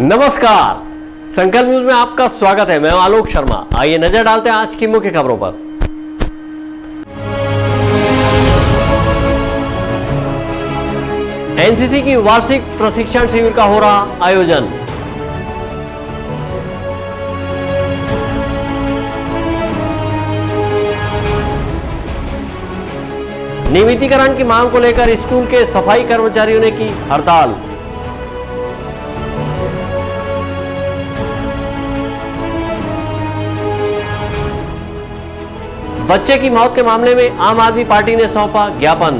नमस्कार, संकल्प न्यूज में आपका स्वागत है। मैं हूं आलोक शर्मा। आइए नजर डालते हैं आज की मुख्य खबरों पर। एनसीसी की वार्षिक प्रशिक्षण शिविर का हो रहा आयोजन। नियमितीकरण की मांग को लेकर स्कूल के सफाई कर्मचारियों ने की हड़ताल। बच्चे की मौत के मामले में आम आदमी पार्टी ने सौंपा ज्ञापन।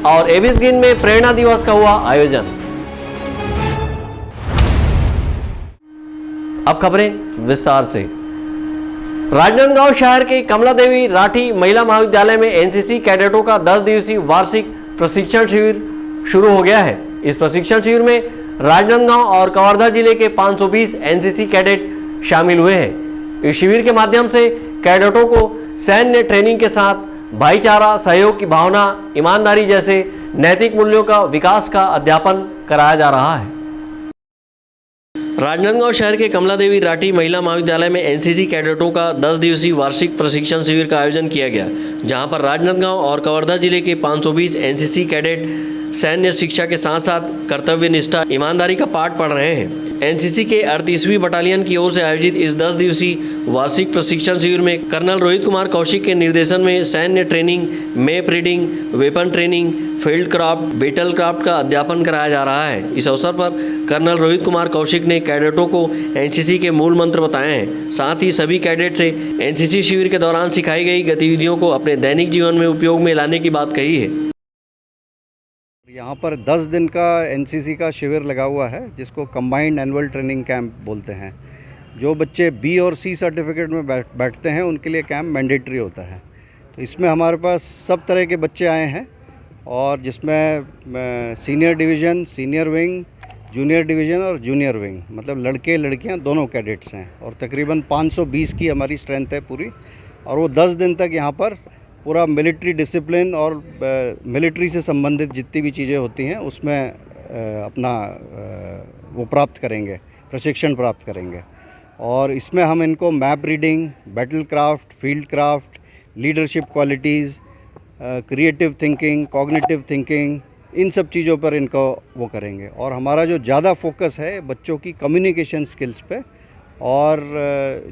और एबिस गिन में प्रेरणा दिवस का हुआ आयोजन। अब खबरें विस्तार से। राजनांदगांव शहर के कमला देवी राठी महिला महाविद्यालय में एनसीसी कैडेटों का 10 दिवसीय वार्षिक प्रशिक्षण शिविर शुरू हो गया है। इस प्रशिक्षण शिविर में राजनांदगांव और कवर्धा जिले के 520 एनसीसी कैडेट शामिल हुए हैं। इस शिविर के माध्यम से कैडेटों को सैन्य ट्रेनिंग के साथ भाईचारा, सहयोग की भावना, ईमानदारी जैसे नैतिक मूल्यों का विकास का अध्यापन कराया जा रहा है। राजनांदगांव शहर के कमला देवी राठी महिला महाविद्यालय में एनसीसी कैडेटों का 10 दिवसीय वार्षिक प्रशिक्षण शिविर का आयोजन किया गया, जहां पर राजनांदगांव और कवर्धा जिले के 520 एनसीसी कैडेट सैन्य शिक्षा के साथ साथ कर्तव्य निष्ठा, ईमानदारी का पाठ पढ़ रहे हैं। एनसीसी के 38वीं बटालियन की ओर से आयोजित इस 10 दिवसीय वार्षिक प्रशिक्षण शिविर में कर्नल रोहित कुमार कौशिक के निर्देशन में सैन्य training, map reading, weapon training, field craft, battle craft का अध्यापन कराया जा रहा है। इस अवसर पर कर्नल रोहित कुमार कौशिक ने कैडेटों को एनसीसी के मूल मंत्र बताए हैं। साथ ही सभी कैडेट से एनसीसी शिविर के दौरान सिखाई गई गतिविधियों को अपने दैनिक जीवन में उपयोग में लाने की बात कही है। यहाँ पर 10 दिन का एनसीसी का शिविर लगा हुआ है, जिसको कंबाइंड एनुअल ट्रेनिंग कैंप बोलते हैं। जो बच्चे बी और सी सर्टिफिकेट में बैठते हैं उनके लिए कैंप मैंडेटरी होता है। तो इसमें हमारे पास सब तरह के बच्चे आए हैं, और जिसमें senior division, senior wing, junior division और जूनियर विंग, मतलब लड़के लड़कियाँ दोनों कैडेट्स हैं। और तकरीबन 520 की हमारी स्ट्रेंथ है पूरी। और वो 10 दिन तक यहाँ पर पूरा मिलिट्री डिसिप्लिन और मिलिट्री से संबंधित जितनी भी चीज़ें होती हैं उसमें अपना वो प्राप्त करेंगे, प्रशिक्षण प्राप्त करेंगे। और इसमें हम इनको map reading, battle craft, field craft, leadership qualities, creative thinking, cognitive thinking, इन सब चीज़ों पर इनको वो करेंगे। और हमारा जो ज़्यादा फोकस है बच्चों की कम्युनिकेशन स्किल्स पे, और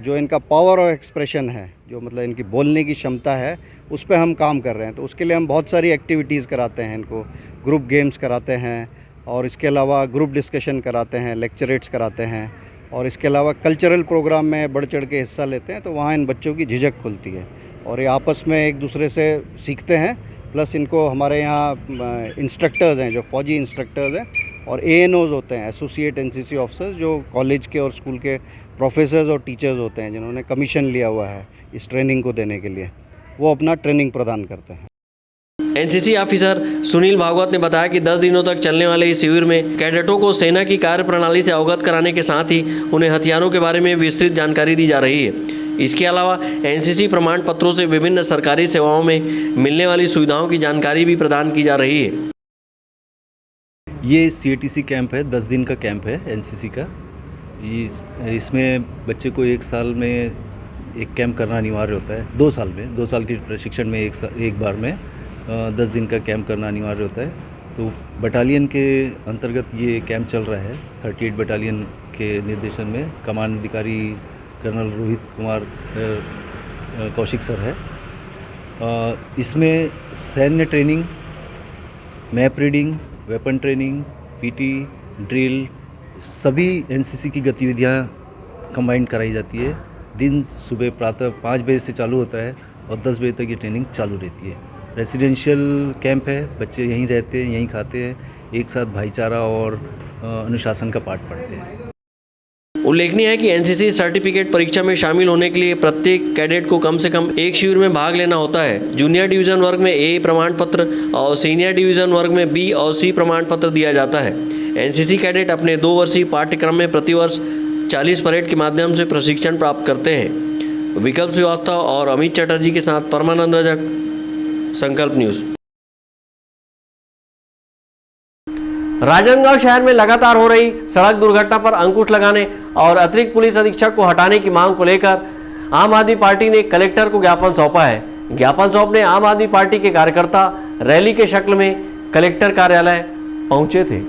जो इनका पावर ऑफ एक्सप्रेशन है, जो मतलब इनकी बोलने की क्षमता है, उस पर हम काम कर रहे हैं। तो उसके लिए हम बहुत सारी एक्टिविटीज़ कराते हैं इनको, ग्रुप गेम्स कराते हैं, और इसके अलावा ग्रुप डिस्कशन कराते हैं, लेक्चरेट्स कराते हैं, और इसके अलावा कल्चरल प्रोग्राम में बढ़ चढ़ के हिस्सा लेते हैं। तो वहाँ इन बच्चों की झिझक खुलती है और ये आपस में एक दूसरे से सीखते हैं। प्लस इनको हमारे यहाँ इंस्ट्रक्टर्स हैं जो फौजी इंस्ट्रक्टर्स हैं, और ANOs होते हैं, एसोसिएट एनसीसी ऑफिसर्स, जो कॉलेज के और स्कूल के प्रोफेसर्स और टीचर्स होते हैं जिन्होंने कमीशन लिया हुआ है इस ट्रेनिंग को देने के लिए, वो अपना ट्रेनिंग प्रदान करते हैं। एनसीसी ऑफिसर सुनील भागवत ने बताया कि 10 दिनों तक चलने वाले इस शिविर में कैडेटों को सेना की कार्य प्रणाली से अवगत कराने के साथ ही उन्हें हथियारों के बारे में विस्तृत जानकारी दी जा रही है। इसके अलावा एनसीसी प्रमाण पत्रों से विभिन्न सरकारी सेवाओं में मिलने वाली सुविधाओं की जानकारी भी प्रदान की जा रही है। ये CATC कैंप है, 10 दिन का कैंप है एनसीसी का। इसमें बच्चे को 1 साल में एक कैंप करना अनिवार्य होता है। 2 साल में, 2 साल के प्रशिक्षण में एक बार में 10 दिन का कैंप करना अनिवार्य होता है। तो बटालियन के अंतर्गत ये कैंप चल रहा है। 38 बटालियन के निर्देशन में कमान अधिकारी कर्नल रोहित कुमार कौशिक सर है। इसमें सैन्य training, map reading, weapon training, PT, drill, सभी एनसीसी की गतिविधियाँ कंबाइंड कराई जाती है। दिन सुबह प्रातः 5 बजे से चालू होता है और 10 बजे तक ये ट्रेनिंग चालू रहती है। रेसिडेंशियल कैंप है, बच्चे यहीं रहते हैं, यहीं खाते हैं, एक साथ भाईचारा और अनुशासन का पाठ पढ़ते हैं। उल्लेखनीय है कि एनसीसी सर्टिफिकेट परीक्षा में शामिल होने के लिए प्रत्येक कैडेट को कम से कम एक शिविर में भाग लेना होता है। जूनियर डिवीज़न वर्ग में A प्रमाण पत्र और सीनियर डिवीज़न वर्ग में B और C प्रमाण पत्र दिया जाता है। एनसीसी कैडेट अपने 2 वर्षीय पाठ्यक्रम में प्रतिवर्ष 40 परेड के माध्यम से प्रशिक्षण प्राप्त करते हैं। विकल्प श्रीवास्तव और अमित चटर्जी के साथ परमानंद रजक, संकल्प न्यूज़। राजनांदगांव शहर में लगातार हो रही सड़क दुर्घटना पर अंकुश लगाने और अतिरिक्त पुलिस अधीक्षक को हटाने की मांग को लेकर आम आदमी पार्टी ने कलेक्टर को ज्ञापन सौंपा है। ज्ञापन सौंपने आम आदमी पार्टी के कार्यकर्ता रैली के शक्ल में कलेक्टर कार्यालय पहुंचे थे।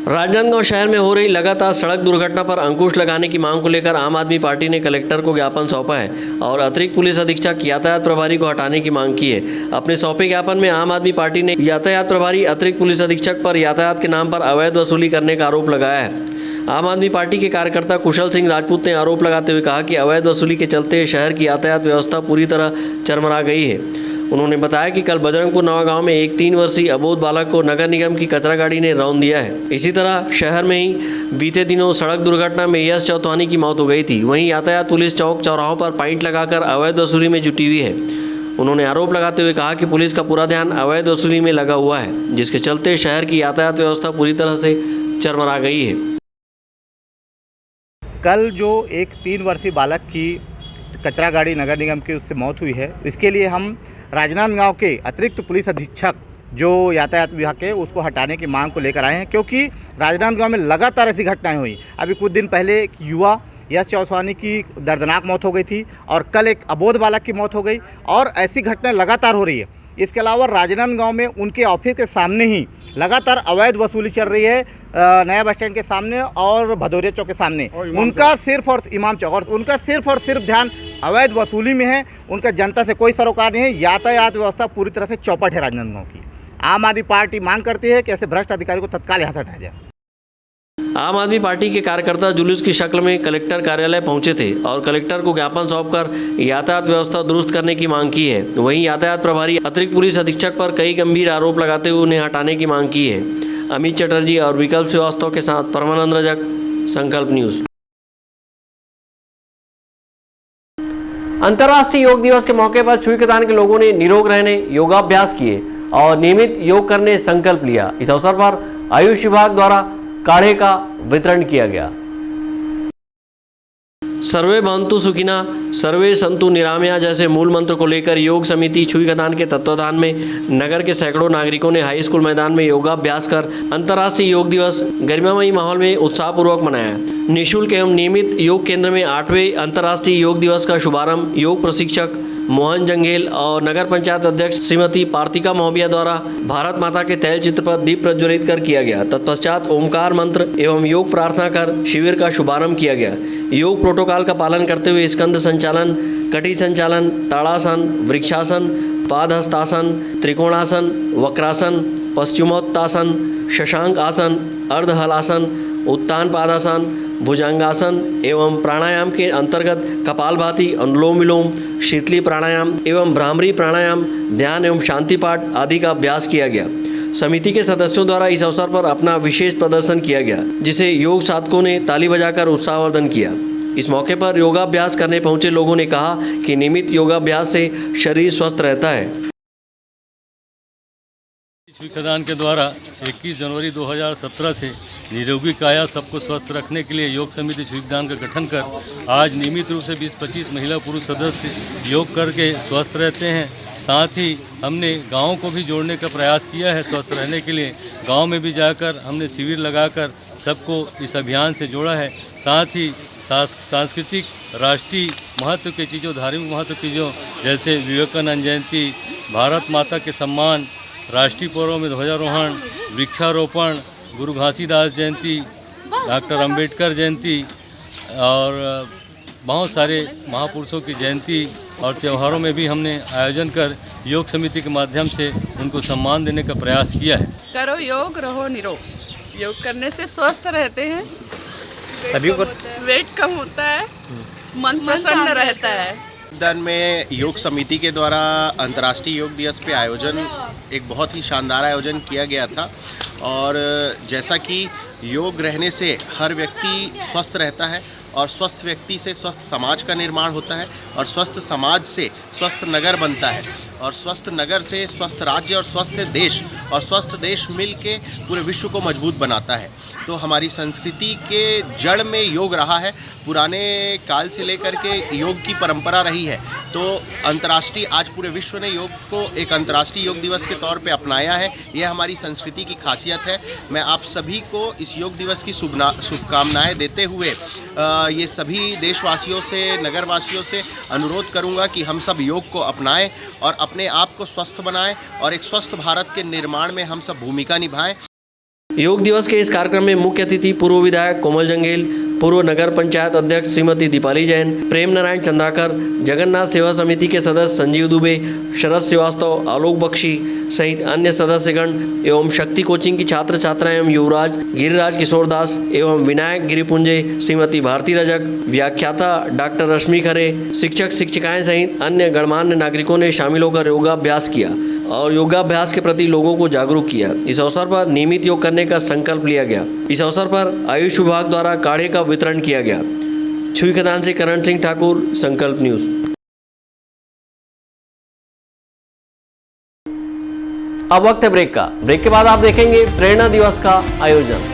राजनांदगांव शहर में हो रही लगातार सड़क दुर्घटना पर अंकुश लगाने की मांग को लेकर आम आदमी पार्टी ने कलेक्टर को ज्ञापन सौंपा है और अतिरिक्त पुलिस अधीक्षक यातायात प्रभारी को हटाने की मांग की है। अपने सौंपे ज्ञापन में आम आदमी पार्टी ने यातायात प्रभारी अतिरिक्त पुलिस अधीक्षक पर यातायात के नाम पर अवैध वसूली करने का आरोप लगाया है। आम आदमी पार्टी के कार्यकर्ता कुशल सिंह राजपूत ने आरोप लगाते हुए कहा कि अवैध वसूली के चलते शहर की यातायात व्यवस्था पूरी तरह चरमरा गई है। उन्होंने बताया कि कल बजरंगपुर नवागांव में एक 3 वर्षीय अबोध बालक को नगर निगम की कचरा गाड़ी ने रौंद दिया है। इसी तरह शहर में ही बीते दिनों सड़क दुर्घटना में यश चौथानी की मौत हो गई थी। वहीं यातायात पुलिस चौक चौराहों पर पॉइंट लगाकर अवैध वसूली में जुटी हुई है। उन्होंने आरोप लगाते हुए कहा कि पुलिस का पूरा ध्यान अवैध वसूली में लगा हुआ है, जिसके चलते शहर की यातायात व्यवस्था पूरी तरह से चरमरा गई है। कल जो एक 3 वर्षीय बालक की कचरा गाड़ी नगर निगम की उससे मौत हुई है, इसके लिए हम राजनांदगांव के अतिरिक्त पुलिस अधीक्षक जो यातायात विभाग के उसको हटाने की मांग को लेकर आए हैं, क्योंकि राजनांदगांव में लगातार ऐसी घटनाएं हुई। अभी कुछ दिन पहले एक युवा यश चौथानी की दर्दनाक मौत हो गई थी और कल एक अबोध बालक की मौत हो गई और ऐसी घटनाएं लगातार हो रही है। इसके अलावा राजनांदगांव में उनके ऑफिस के सामने ही लगातार अवैध वसूली चल रही है, नया बस स्टैंड के सामने और भदौरिया चौक के सामने। उनका सिर्फ और इमाम चौक और उनका सिर्फ और सिर्फ ध्यान अवैध वसूली में है। उनका जनता से कोई सरोकार नहीं है। यातायात व्यवस्था पूरी तरह से चौपट है राजनांदगांव की। आम आदमी पार्टी मांग करती है कि ऐसे भ्रष्ट अधिकारी को तत्काल यहाँ से हटाया जाए। आम आदमी पार्टी के कार्यकर्ता जुलूस की शक्ल में कलेक्टर कार्यालय पहुंचे थे और कलेक्टर को ज्ञापन सौंपकर यातायात व्यवस्था दुरुस्त करने की मांग की है। वहीं यातायात प्रभारी अतिरिक्त पुलिस अधीक्षक पर कई गंभीर आरोप लगाते हुए उन्हें हटाने की मांग की है। अमित चटर्जी और विकल्प श्रीवास्तव के साथ परमानंद रजक, संकल्प न्यूज। अंतर्राष्ट्रीय योग दिवस के मौके पर छुईकतान के लोगों ने निरोग रहने, योगाभ्यास किए और नियमित योग करने संकल्प लिया। इस अवसर पर आयुष विभाग द्वारा काढ़े का वितरण किया गया। सर्वे भवन्तु सुखिना, सर्वे संतु निरामया जैसे मूल मंत्र को लेकर योग समिति छुईकतान के तत्वाधान में नगर के सैकड़ों नागरिकों ने हाई स्कूल मैदान में योगाभ्यास कर अंतर्राष्ट्रीय योग दिवस गरिमामयी माहौल में उत्साहपूर्वक मनाया। निःशुल्क एवं नियमित योग केंद्र में 8वें अंतर्राष्ट्रीय योग दिवस का शुभारंभ योग प्रशिक्षक मोहन जंघेल और नगर पंचायत अध्यक्ष श्रीमती पार्थिका महोबिया द्वारा भारत माता के तैल चित्र पर दीप प्रज्वलित कर किया गया। तत्पश्चात ओमकार मंत्र एवं योग प्रार्थना कर शिविर का शुभारंभ किया गया। योग प्रोटोकॉल का पालन करते हुए स्कंद संचालन, कटी संचालन, ताड़ासन, वृक्षासन, पादहस्तासन, त्रिकोणासन, वक्रासन, पश्चिमोत्तासन, शशांक आसन, अर्धहलासन, उत्तान पादासन, भुजंगासन एवं प्राणायाम के अंतर्गत कपालभाति, अनुलोम विलोम, शीतली प्राणायाम एवं भ्रामरी प्राणायाम, ध्यान एवं शांति पाठ आदि का अभ्यास किया गया। समिति के सदस्यों द्वारा इस अवसर पर अपना विशेष प्रदर्शन किया गया, जिसे योग साधकों ने ताली बजाकर उत्साहवर्धन किया। इस मौके पर योगाभ्यास करने पहुंचे लोगों ने कहा कि नियमित योगाभ्यास से शरीर स्वस्थ रहता है। छुईकतान के द्वारा 21 जनवरी 2017 से निरोगी काया सबको स्वस्थ रखने के लिए योग समिति छुईकतान का गठन कर आज नियमित रूप से 20-25 महिला पुरुष सदस्य योग करके स्वस्थ रहते हैं। साथ ही हमने गाँव को भी जोड़ने का प्रयास किया है। स्वस्थ रहने के लिए गाँव में भी जाकर हमने शिविर लगाकर सबको इस अभियान से जोड़ा है। साथ ही सांस्कृतिक राष्ट्रीय महत्व की चीज़ों, धार्मिक महत्व की चीज़ों जैसे विवेकानंद जयंती, भारत माता के सम्मान, राष्ट्रीय पर्वों में ध्वजारोहण, वृक्षारोपण, गुरु घासीदास जयंती, डॉक्टर अंबेडकर जयंती और बहुत सारे महापुरुषों की जयंती और त्योहारों में भी हमने आयोजन कर योग समिति के माध्यम से उनको सम्मान देने का प्रयास किया है। करो योग, रहो निरोग। योग करने से स्वस्थ रहते हैं, सभी को वेट कम होता है, मन प्रसन्न रहता है। उद्यान में योग समिति के द्वारा अंतर्राष्ट्रीय योग दिवस पे आयोजन एक बहुत ही शानदार आयोजन किया गया था और जैसा कि योग रहने से हर व्यक्ति स्वस्थ रहता है और स्वस्थ व्यक्ति से स्वस्थ समाज का निर्माण होता है और स्वस्थ समाज से स्वस्थ नगर बनता है और स्वस्थ नगर से स्वस्थ राज्य और स्वस्थ देश मिल के पूरे विश्व को मजबूत बनाता है। तो हमारी संस्कृति के जड़ में योग रहा है, पुराने काल से लेकर के योग की परंपरा रही है। तो अंतर्राष्ट्रीय आज पूरे विश्व ने योग को एक अंतर्राष्ट्रीय योग दिवस के तौर पे अपनाया है। यह हमारी संस्कृति की खासियत है। मैं आप सभी को इस योग दिवस की शुभकामनाएं देते हुए ये सभी देशवासियों से, नगरवासियों से अनुरोध करूंगा कि हम सब योग को अपनाएं और अपने आप को स्वस्थ बनाएं और एक स्वस्थ भारत के निर्माण में हम सब भूमिका निभाएं। योग दिवस के इस कार्यक्रम में मुख्य अतिथि पूर्व विधायक कोमल जंगेल, पूर्व नगर पंचायत अध्यक्ष श्रीमती दीपाली जैन, प्रेम नारायण चंद्राकर, जगन्नाथ सेवा समिति के सदस्य संजीव दुबे, शरद श्रीवास्तव, आलोक बख्शी सहित अन्य सदस्यगण एवं शक्ति कोचिंग की छात्र छात्राएं एवं युवराज, गिरिराज किशोर दास एवं विनायक गिरिपुंजे, श्रीमती भारती रजक, व्याख्याता डॉक्टर रश्मि खरे, शिक्षक शिक्षिकाएं सहित अन्य गणमान्य नागरिकों ने शामिल होकर योगाभ्यास किया और योगाभ्यास के प्रति लोगों को जागरूक किया। इस अवसर पर नियमित योग करने का संकल्प लिया गया। इस अवसर पर आयुष विभाग द्वारा काढ़े का वितरण किया गया। छुई खदान से करण सिंह ठाकुर, संकल्प न्यूज। अब वक्त है ब्रेक का। ब्रेक के बाद आप देखेंगे प्रेरणा दिवस का आयोजन।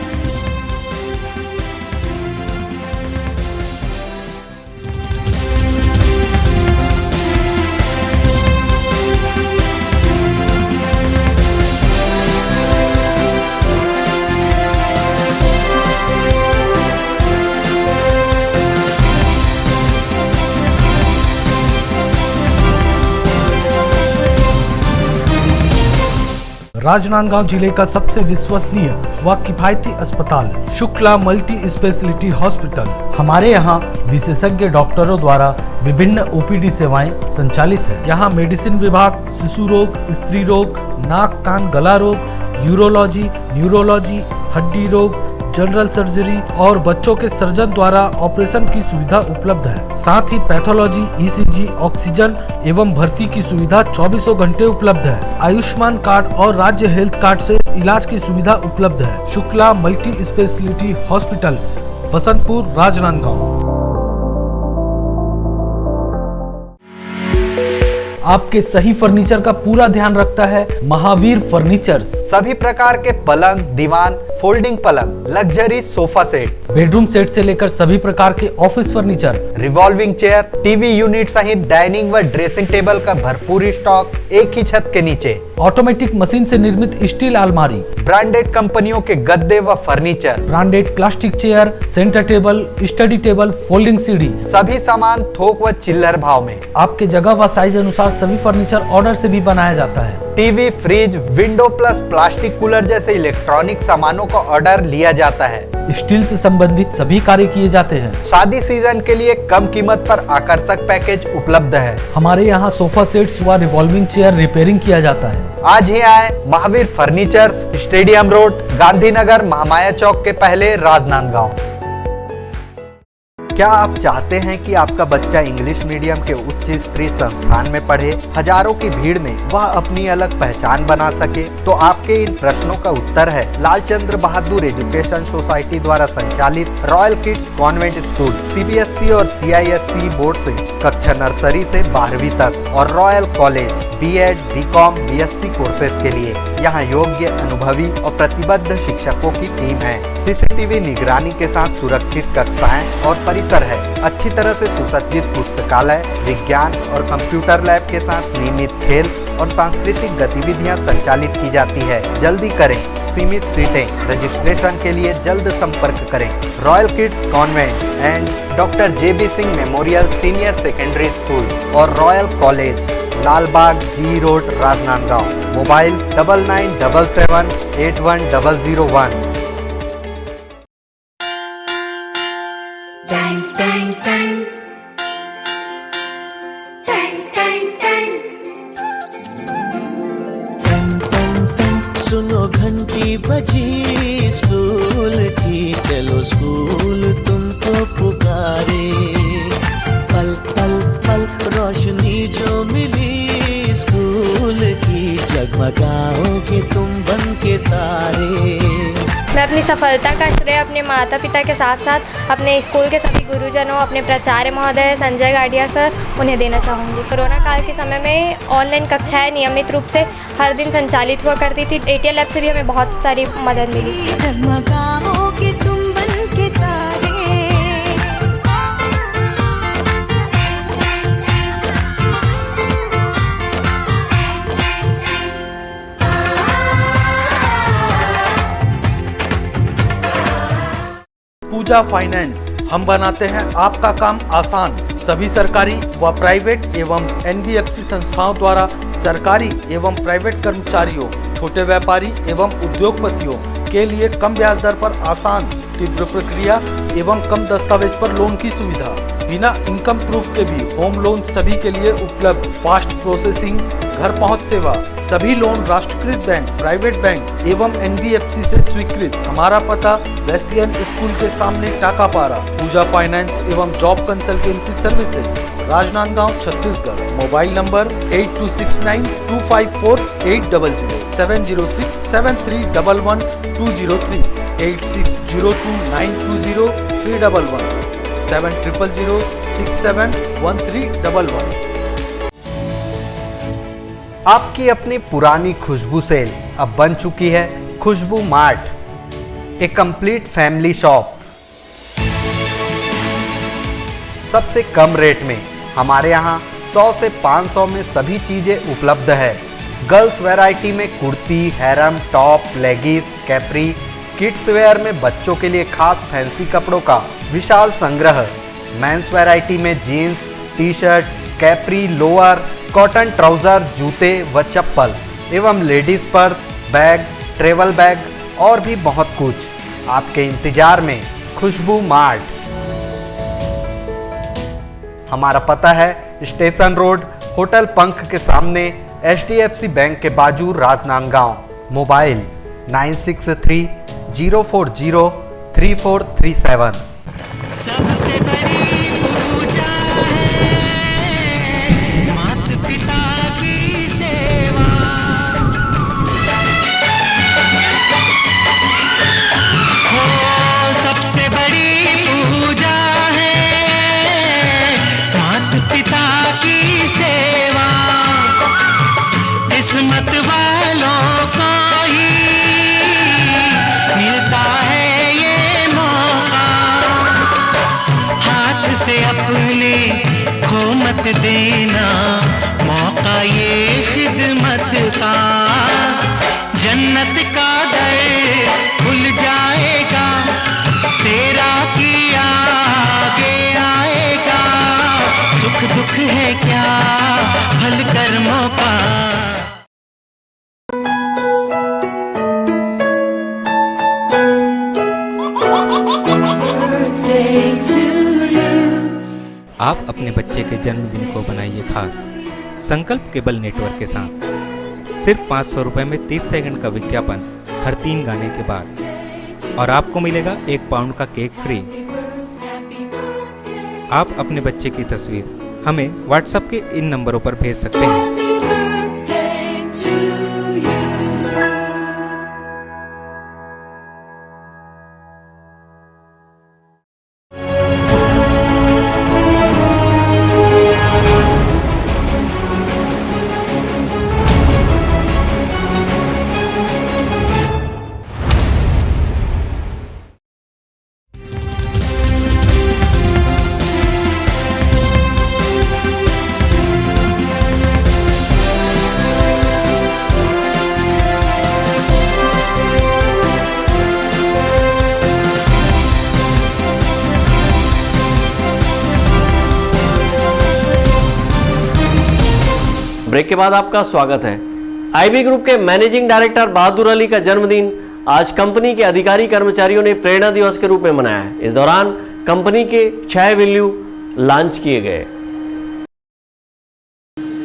राजनांदगांव जिले का सबसे विश्वसनीय व किफायती अस्पताल शुक्ला मल्टी स्पेशलिटी हॉस्पिटल। हमारे यहाँ विशेषज्ञ डॉक्टरों द्वारा विभिन्न ओपीडी सेवाएं संचालित है। यहाँ मेडिसिन विभाग, शिशु रोग, स्त्री रोग, नाक कान गला रोग, यूरोलॉजी, न्यूरोलॉजी, हड्डी रोग, जनरल सर्जरी और बच्चों के सर्जन द्वारा ऑपरेशन की सुविधा उपलब्ध है। साथ ही पैथोलॉजी, ईसीजी, ऑक्सीजन एवं भर्ती की सुविधा 24 घंटे उपलब्ध है। आयुष्मान कार्ड और राज्य हेल्थ कार्ड से इलाज की सुविधा उपलब्ध है। Shukla multi speciality hospital, Basantpur, Rajnandgaon. आपके सही फर्नीचर का पूरा ध्यान रखता है महावीर फर्नीचर्स। सभी प्रकार के पलंग, दीवान, फोल्डिंग पलंग, luxury sofa set, bedroom set से लेकर सभी प्रकार के office furniture, revolving chair, TV unit सहित डाइनिंग व ड्रेसिंग टेबल का भरपूर स्टॉक एक ही छत के नीचे। ऑटोमेटिक मशीन से निर्मित स्टील अलमारी, ब्रांडेड कंपनियों के गद्दे व furniture, branded plastic chair, centre table, study table, folding सीढ़ी, सभी सामान थोक व चिल्लर भाव में। आपके जगह व साइज अनुसार सभी फर्नीचर ऑर्डर से भी बनाया जाता है। TV, fridge, window plus plastic cooler जैसे इलेक्ट्रॉनिक सामानों का ऑर्डर लिया जाता है। स्टील से संबंधित सभी कार्य किए जाते हैं। शादी सीजन के लिए कम कीमत पर आकर्षक पैकेज उपलब्ध है। हमारे यहाँ सोफा सेट्स व रिवॉल्विंग चेयर रिपेयरिंग किया जाता है। आज ही आए Mahavir furnitures, stadium road, Gandhinagar, Mahamaya चौक के पहले, राजनांदगांव। क्या आप चाहते हैं कि आपका बच्चा इंग्लिश मीडियम के उच्च स्तरीय संस्थान में पढ़े, हजारों की भीड़ में वह अपनी अलग पहचान बना सके? तो आपके इन प्रश्नों का उत्तर है लालचंद्र बहादुर एजुकेशन सोसाइटी द्वारा संचालित Royal Kids Convent School. CBSE और सीआईएससी बोर्ड से कक्षा नर्सरी से 12वीं तक और Royal College BEd, BCom, BSc courses के लिए यहाँ योग्य, अनुभवी और प्रतिबद्ध शिक्षकों की टीम है। सीसीटीवी निगरानी के साथ सुरक्षित कक्षाएं और परिसर है। अच्छी तरह से सुसज्जित पुस्तकालय, विज्ञान और कंप्यूटर लैब के साथ नियमित खेल और सांस्कृतिक गतिविधियां संचालित की जाती है। जल्दी करें, सीमित सीटें। रजिस्ट्रेशन के लिए जल्द संपर्क करें। Royal Kids convent and doctor JB Singh memorial senior secondary school और रॉयल कॉलेज, लालबाग, जी रोड, राजनांदगांव। मोबाइल 9977 81001। सुनो घंटी बजी स्कूल की, चलो स्कूल तुमको पुकारे। पल पल पल रोशनी जो मिली स्कूल की, जगमगाओगे तुम बन के तारे। मैं अपनी सफलता का श्रेय अपने माता पिता के साथ साथ अपने स्कूल के सभी गुरुजनों, अपने प्राचार्य महोदय संजय गाडिया सर, उन्हें देना चाहूँगी। कोरोना काल के समय में ऑनलाइन कक्षाएं नियमित रूप से हर दिन संचालित हुआ करती थी। ATL लैब से भी हमें बहुत सारी मदद मिली। जगमगाओगे तुम बन के तारे, पूजा फाइनेंस। हम बनाते हैं आपका काम आसान। सभी सरकारी व प्राइवेट एवं NBFC संस्थाओं द्वारा सरकारी एवं प्राइवेट कर्मचारियों, छोटे व्यापारी एवं उद्योगपतियों के लिए कम ब्याज दर पर आसान, तीव्र प्रक्रिया एवं कम दस्तावेज पर लोन की सुविधा। बिना इनकम प्रूफ के भी होम लोन सभी के लिए उपलब्ध। फास्ट प्रोसेसिंग, घर पहुंच सेवा। सभी लोन राष्ट्रीयकृत बैंक, प्राइवेट बैंक एवं NBFC से स्वीकृत। हमारा पता वेस्लियन स्कूल के सामने टाकापारा। पूजा फाइनेंस एवं job consultancy services, Rajnandgaon, Chhattisgarh. Mobile number 8269254800, 70673111203, 8602920311, 7000671311। आपकी अपनी पुरानी खुशबू सेल अब बन चुकी है खुशबू मार्ट, ए कंप्लीट फैमिली शॉप। सबसे कम रेट में हमारे यहाँ 100 से 500 में सभी चीजें उपलब्ध है। गर्ल्स वैरायटी में kurti, harem, top, leggings, capri. Kids wear में बच्चों के लिए खास फैंसी कपड़ों का विशाल संग्रह। मेंस वैरायटी में jeans, T shirt, capri, lower, cotton trouser, जूते व चप्पल एवं ladies purse, bag, travel bag और भी बहुत कुछ आपके इंतजार में खुशबू मार्ट। हमारा पता है स्टेशन रोड, होटल पंख के सामने, HDFC बैंक के बाजू, राजनांदगांव। मोबाइल 9630403437। किस्मत वालों को ही मिलता है ये मौका, हाथ से अपने खो मत देना मौका ये खिदमत का। जन्नत का दर खुल जाएगा, तेरा किया आगे आएगा। सुख दुख है क्या भल कर्मों का। आप अपने बच्चे के जन्मदिन को बनाइए खास संकल्प केबल नेटवर्क के साथ। सिर्फ 500 रुपये में 30 सेकंड का विज्ञापन हर 3 गाने के बाद, और आपको मिलेगा 1 पाउंड का केक फ्री। आप अपने बच्चे की तस्वीर हमें व्हाट्सएप के इन नंबरों पर भेज सकते हैं। ब्रेक के बाद आपका स्वागत है। आईबी ग्रुप के मैनेजिंग डायरेक्टर बहादुर अली का जन्मदिन आज कंपनी के अधिकारी कर्मचारियों ने प्रेरणा दिवस के रूप में मनाया है। इस दौरान कंपनी के 6 वैल्यू लॉन्च किए गए।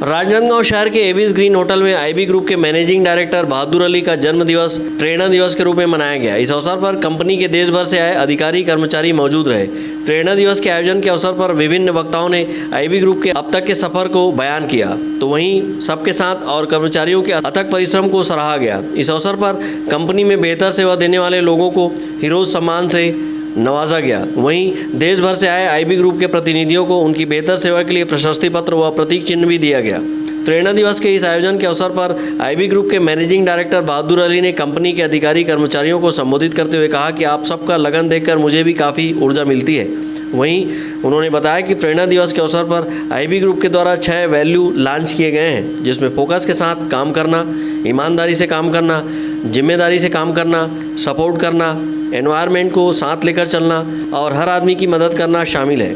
राजनांदगांव शहर के एबिस ग्रीन होटल में आईबी ग्रुप के मैनेजिंग डायरेक्टर बहादुर अली का जन्म दिवस प्रेरणा दिवस के रूप में मनाया गया। इस अवसर पर कंपनी के देश भर से आए अधिकारी कर्मचारी मौजूद रहे। प्रेरणा दिवस के आयोजन के अवसर पर विभिन्न वक्ताओं ने आईबी ग्रुप के अब तक के सफर को बयान किया, तो वहीं सबके साथ और कर्मचारियों के अथक परिश्रम को सराहा गया। इस अवसर पर कंपनी में बेहतर सेवा देने वाले लोगों को हीरोज सम्मान से नवाजा गया। वहीं देश भर से आए आईबी ग्रुप के प्रतिनिधियों को उनकी बेहतर सेवा के लिए प्रशस्ति पत्र व प्रतीक चिन्ह भी दिया गया। प्रेरणा दिवस के इस आयोजन के अवसर पर आईबी ग्रुप के मैनेजिंग डायरेक्टर बहादुर अली ने कंपनी के अधिकारी कर्मचारियों को संबोधित करते हुए कहा कि आप सबका लगन देखकर मुझे भी काफ़ी ऊर्जा मिलती है। वहीं उन्होंने बताया कि प्रेरणा दिवस के अवसर पर आईबी ग्रुप के द्वारा 6 वैल्यू लॉन्च किए गए हैं, जिसमें फोकस के साथ काम करना, ईमानदारी से काम करना, जिम्मेदारी से काम करना, सपोर्ट करना, एनवायरनमेंट को साथ लेकर चलना और हर आदमी की मदद करना शामिल है।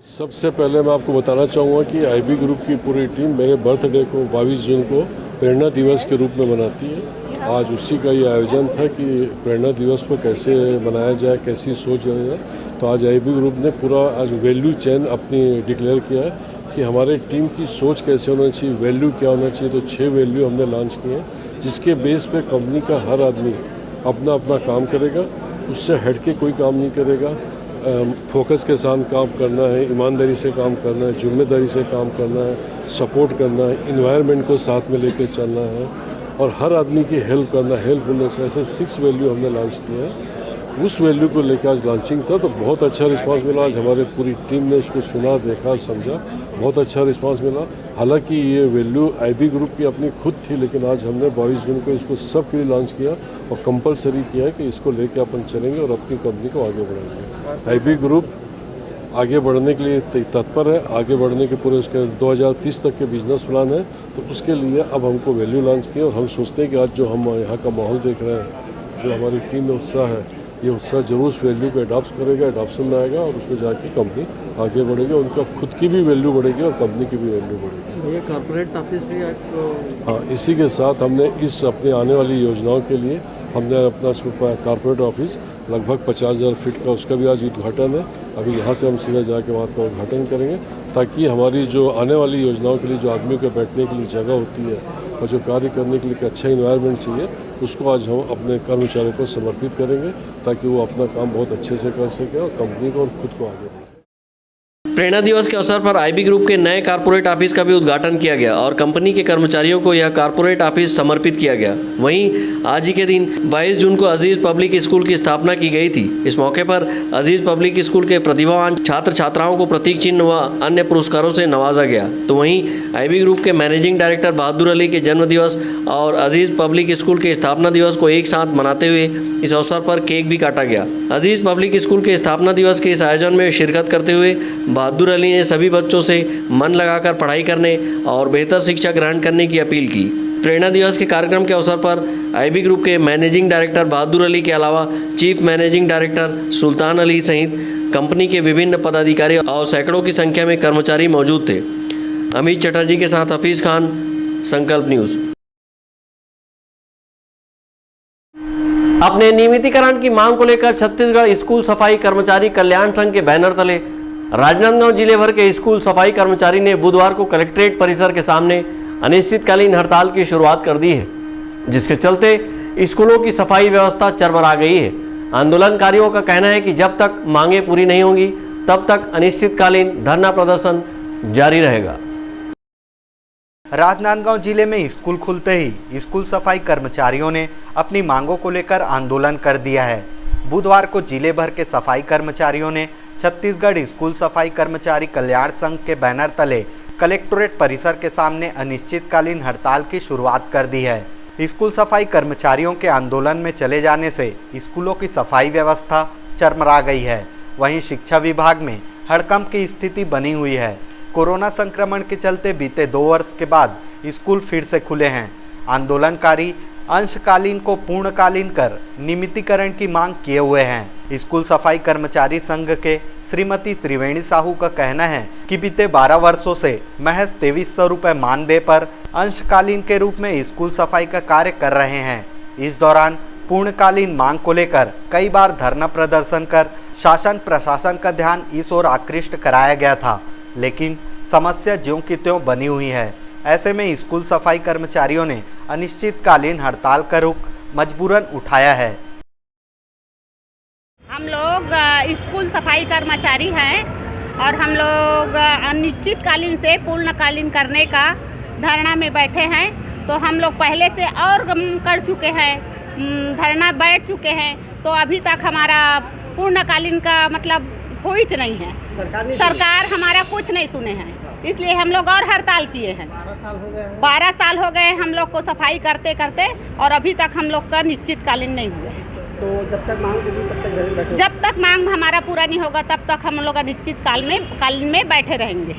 सबसे पहले मैं आपको बताना चाहूँगा कि आईबी ग्रुप की पूरी टीम मेरे बर्थडे को 22 जून को प्रेरणा दिवस के रूप में मनाती है। आज उसी का ये आयोजन था कि प्रेरणा दिवस को कैसे मनाया जाए, कैसी सोच जाए। तो आज आईबी ग्रुप ने पूरा आज वैल्यू चेन अपनी डिक्लेयर किया है कि हमारे टीम की सोच कैसे होना चाहिए, वैल्यू क्या होना चाहिए। तो 6 वैल्यू हमने लॉन्च किए हैं जिसके बेस पे कंपनी का हर आदमी अपना अपना काम करेगा, उससे हट के कोई काम नहीं करेगा। फोकस के साथ काम करना है, ईमानदारी से काम करना है, जिम्मेदारी से काम करना है, सपोर्ट करना है, इन्वायरमेंट को साथ में लेकर चलना है और हर आदमी की हेल्प करना, हेल्पफुलनेस। ऐसे 6 वैल्यू हमने लॉन्च किए हैं। उस वैल्यू को लेकर आज लॉन्चिंग था तो बहुत अच्छा रिस्पांस मिला। आज हमारे पूरी टीम ने उसको सुना, देखा, समझा, बहुत अच्छा रिस्पांस मिला। हालांकि ये वैल्यू आईबी ग्रुप की अपनी खुद थी, लेकिन आज हमने 22 जून को इसको सब के लिए लॉन्च किया और कंपलसरी किया है कि इसको लेकर अपन चलेंगे और अपनी कंपनी को आगे बढ़ाएंगे। आईबी ग्रुप आगे बढ़ने के लिए तत्पर है। आगे बढ़ने के पूरे उसके 2030 तक के बिजनेस प्लान है। तो उसके लिए अब हमको वैल्यू लॉन्च किया और हम सोचते हैं कि आज जो हम यहाँ का माहौल देख रहे हैं, जो हमारी टीम में उत्साह है, ये उत्साह जरूर उस वैल्यू को अडॉप्ट करेगा, अडॉप्शन में आएगा और उसको जाके कंपनी आगे बढ़ेगी। उनका खुद की भी वैल्यू बढ़ेगी और कंपनी की भी वैल्यू बढ़ेगी। ये कॉर्पोरेट ऑफिस भी आपको हाँ, इसी के साथ हमने इस अपने आने वाली योजनाओं के लिए हमने अपना कॉर्पोरेट ऑफिस लगभग 50,000 फीट का उसका भी आज उद्घाटन है। अभी यहाँ से हम सीधा जाके वहाँ का उद्घाटन करेंगे ताकि हमारी जो आने वाली योजनाओं के लिए जो आदमियों के बैठने के लिए जगह होती है और जो कार्य करने के लिए एक अच्छा इन्वायरमेंट चाहिए, उसको आज हम अपने कर्मचारियों को समर्पित करेंगे ताकि वो अपना काम बहुत अच्छे से कर सकें और कंपनी को और खुद को आगे बढ़ाएं। प्रेरणा दिवस के अवसर पर आईबी ग्रुप के नए कॉर्पोरेट ऑफिस का भी उद्घाटन किया गया और कंपनी के कर्मचारियों को यह कॉर्पोरेट ऑफिस समर्पित किया गया। वहीं आज ही के दिन 22 जून को अजीज पब्लिक स्कूल की स्थापना की गई थी। इस मौके पर अजीज पब्लिक स्कूल के प्रतिभावान छात्र छात्राओं को प्रतीक चिन्ह व अन्य पुरस्कारों से नवाजा गया। तो वहीं आईबी ग्रुप के मैनेजिंग डायरेक्टर बहादुर अली के जन्म दिवस और अजीज पब्लिक स्कूल के स्थापना दिवस को एक साथ मनाते हुए इस अवसर पर केक भी काटा गया। अजीज पब्लिक स्कूल के स्थापना दिवस के इस आयोजन में शिरकत करते हुए बहादुर अली ने सभी बच्चों से मन लगाकर पढ़ाई करने और बेहतर शिक्षा ग्रहण करने की अपील की। प्रेरणा दिवस के कार्यक्रम के अवसर पर आईबी ग्रुप के मैनेजिंग डायरेक्टर बहादुर अली के अलावा चीफ मैनेजिंग डायरेक्टर सुल्तान अली सहित कंपनी के विभिन्न पदाधिकारी और सैकड़ों की संख्या में कर्मचारी मौजूद थे। अमित चटर्जी के साथ हफीज खान, संकल्प न्यूज़। अपने नियमितीकरण की मांग को लेकर छत्तीसगढ़ स्कूल सफाई कर्मचारी कल्याण संघ के बैनर तले राजनांदगांव जिले भर के स्कूल सफाई कर्मचारी ने बुधवार को कलेक्ट्रेट परिसर के सामने अनिश्चितकालीन हड़ताल की शुरुआत कर दी है, जिसके चलते स्कूलों की सफाई व्यवस्था चरमरा गई है। आंदोलनकारियों का कहना है कि जब तक मांगें पूरी नहीं होंगी तब तक अनिश्चितकालीन धरना प्रदर्शन जारी रहेगा। राजनांदगांव जिले में स्कूल खुलते ही स्कूल सफाई कर्मचारियों ने अपनी मांगों को लेकर आंदोलन कर दिया है। बुधवार को जिले भर के सफाई कर्मचारियों ने छत्तीसगढ़ स्कूल सफाई कर्मचारी कल्याण संघ के बैनर तले कलेक्टोरेट परिसर के सामने अनिश्चितकालीन हड़ताल की शुरुआत कर दी है। स्कूल सफाई कर्मचारियों के आंदोलन में चले जाने से स्कूलों की सफाई व्यवस्था चरमरा गई है। वहीं शिक्षा विभाग में हड़कंप की स्थिति बनी हुई है। कोरोना संक्रमण के चलते बीते 2 वर्ष के बाद स्कूल फिर से खुले हैं। आंदोलनकारी अंशकालीन को पूर्णकालीन कर नियमितीकरण की मांग किए हुए हैं। स्कूल सफाई कर्मचारी संघ के श्रीमती त्रिवेणी साहू का कहना है कि बीते 12 वर्षों से महज 2300 रुपये मानदेय पर अंशकालीन के रूप में स्कूल सफाई का कार्य कर रहे हैं। इस दौरान पूर्णकालीन मांग को लेकर कई बार धरना प्रदर्शन कर शासन प्रशासन का ध्यान इस ओर आकृष्ट कराया गया था, लेकिन समस्या ज्यों की त्यों बनी हुई है। ऐसे में स्कूल सफाई कर्मचारियों ने अनिश्चितकालीन हड़ताल का रुख मजबूरन उठाया है। हम लोग स्कूल सफाई कर्मचारी हैं और हम लोग अनिश्चितकालीन से पूर्णकालीन करने का धरना में बैठे हैं। तो हम लोग पहले से और कर चुके हैं, धरना बैठ चुके हैं, तो अभी तक हमारा पूर्णकालीन का मतलब कोई नहीं है। सरकार हमारा कुछ नहीं सुने हैं, इसलिए हम लोग और हड़ताल किए हैं। 12 साल हो गए हम लोग को सफाई करते करते और अभी तक हम लोग का निश्चितकालीन नहीं हुआ है। तो जब तक मांग होगी तब तक बैठे? जब तक मांग हमारा पूरा नहीं होगा तब तक हम लोग अनिश्चितकालीन में बैठे रहेंगे।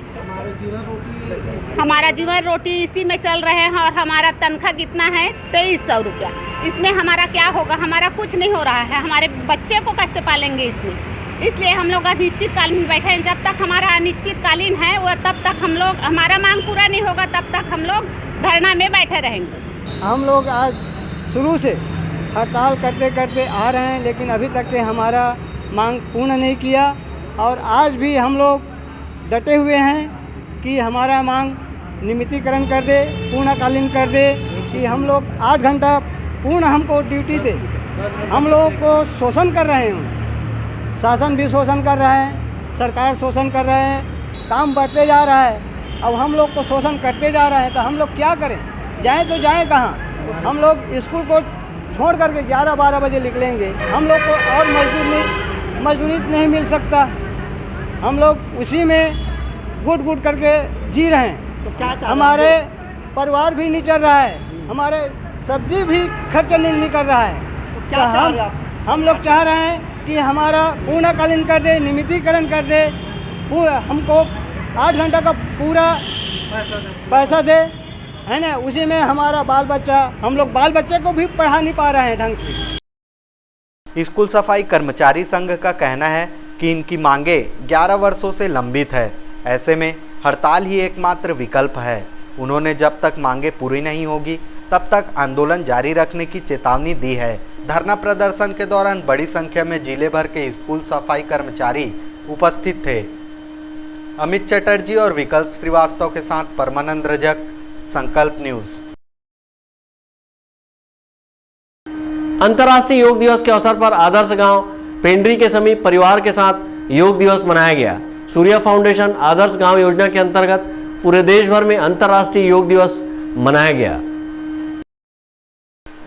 हमारा जीवन रोटी इसी में चल रहे हैं और हमारा तनख्वाह कितना है 2300 रुपया। इसमें हमारा क्या होगा, हमारा कुछ नहीं हो रहा है, हमारे बच्चे को कैसे पालेंगे इसमें। इसलिए हम लोग अनिश्चितकालीन बैठे हैं। जब तक हमारा अनिश्चितकालीन है वह तब तक हम लोग, हमारा मांग पूरा नहीं होगा तब तक हम लोग धरना में बैठे रहेंगे। हम लोग आज शुरू से हड़ताल करते करते आ रहे हैं, लेकिन अभी तक के हमारा मांग पूर्ण नहीं किया और आज भी हम लोग डटे हुए हैं कि हमारा मांग नियमितीकरण कर दे, पूर्णकालीन कर दे, कि हम लोग 8 घंटा पूर्ण हमको ड्यूटी थे। हम लोगों को शोषण कर रहे हैं, शासन भी शोषण कर रहा है, सरकार शोषण कर रहे हैं, काम बढ़ते जा रहा है। अब हम लोग को शोषण करते जा रहे हैं तो हम लोग क्या करें, जाएँ तो जाएँ कहाँ। हम लोग स्कूल को छोड़ करके 11-12 बजे निकलेंगे, हम लोग को और मजदूरी नहीं मिल सकता। हम लोग उसी में गुट गुट करके जी रहे हैं। तो क्या हमारे परिवार भी नहीं चल रहा है, हमारे सब्जी भी खर्च नहीं कर रहा है। तो क्या हम लोग चाह रहे हैं कि हमारा पूर्णकालीन कर दे, नियमितीकरण कर दे, हमको 8 घंटा का पूरा पैसा दे, है ना। उसी में हमारा बाल बच्चा, हम लोग बाल बच्चे को भी पढ़ा नहीं पा रहे हैं ढंग से। स्कूल सफाई कर्मचारी संघ का कहना है कि इनकी मांगे 11 वर्षों से लंबित है। ऐसे में हड़ताल ही एकमात्र विकल्प है। उन्होंने जब तक मांगे पूरी नहीं होगी तब तक आंदोलन जारी रखने की चेतावनी दी है। धरना प्रदर्शन के दौरान बड़ी संख्या में जिले भर के स्कूल सफाई कर्मचारी उपस्थित थे। अमित चटर्जी और विकल्प श्रीवास्तव के साथ परमानंद रजक, संकल्प न्यूज। अंतर्राष्ट्रीय योग दिवस के अवसर पर आदर्श गांव पेंड्री के समीप परिवार के साथ योग दिवस मनाया गया। सूर्या फाउंडेशन आदर्श गांव योजना के अंतर्गत पूरे देश भर में अंतर्राष्ट्रीय योग दिवस मनाया गया।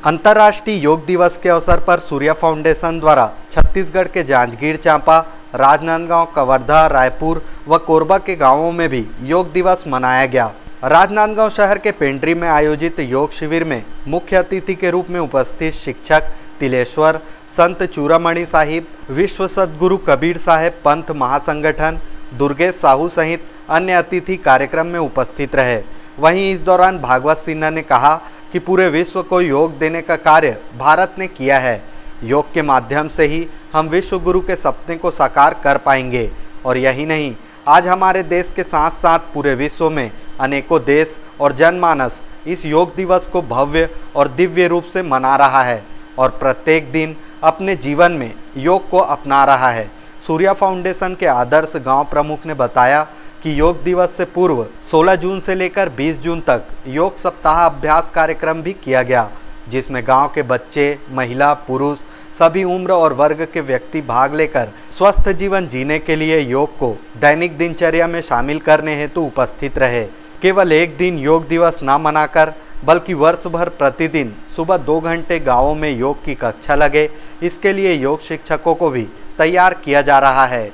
अंतर्राष्ट्रीय योग दिवस के अवसर पर सूर्या फाउंडेशन द्वारा छत्तीसगढ़ के जांजगीर चांपा, राजनांदगांव, कवर्धा, रायपुर व कोरबा के गांवों में भी योग दिवस मनाया गया। राजनांदगांव शहर के पेंड्री में आयोजित योग शिविर में मुख्य अतिथि के रूप में उपस्थित शिक्षक तिलेश्वर, संत चूड़ामणि साहिब, विश्व सद्गुरु कबीर साहेब पंथ महासंगठन, दुर्गेश साहू सहित अन्य अतिथि कार्यक्रम में उपस्थित रहे। वहीं इस दौरान भागवत सिन्हा ने कहा कि पूरे विश्व को योग देने का कार्य भारत ने किया है। योग के माध्यम से ही हम विश्व गुरु के सपने को साकार कर पाएंगे। और यही नहीं, आज हमारे देश के साथ साथ पूरे विश्व में अनेकों देश और जनमानस इस योग दिवस को भव्य और दिव्य रूप से मना रहा है और प्रत्येक दिन अपने जीवन में योग को अपना रहा है। सूर्या फाउंडेशन के आदर्श गांव प्रमुख ने बताया कि योग दिवस से पूर्व 16 जून से लेकर 20 जून तक योग सप्ताह अभ्यास कार्यक्रम भी किया गया, जिसमें गांव के बच्चे, महिला, पुरुष सभी उम्र और वर्ग के व्यक्ति भाग लेकर स्वस्थ जीवन जीने के लिए योग को दैनिक दिनचर्या में शामिल करने हेतु उपस्थित रहे। केवल एक दिन योग दिवस न मनाकर बल्कि वर्ष भर प्रतिदिन सुबह 2 घंटे गाँवों में योग की कक्षा लगे, इसके लिए योग शिक्षकों को भी तैयार किया जा रहा है।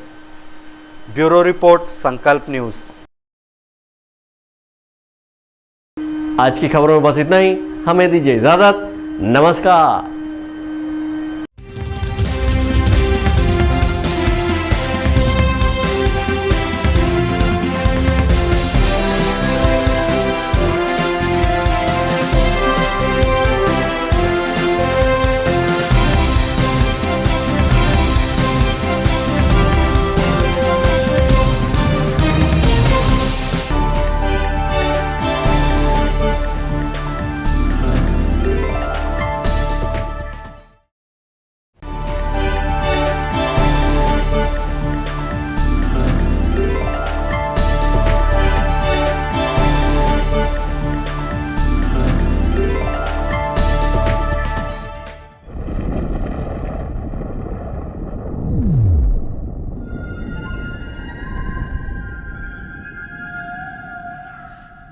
ब्यूरो रिपोर्ट, संकल्प न्यूज। आज की खबरों में बस इतना ही। हमें दीजिए इजाजत। नमस्कार।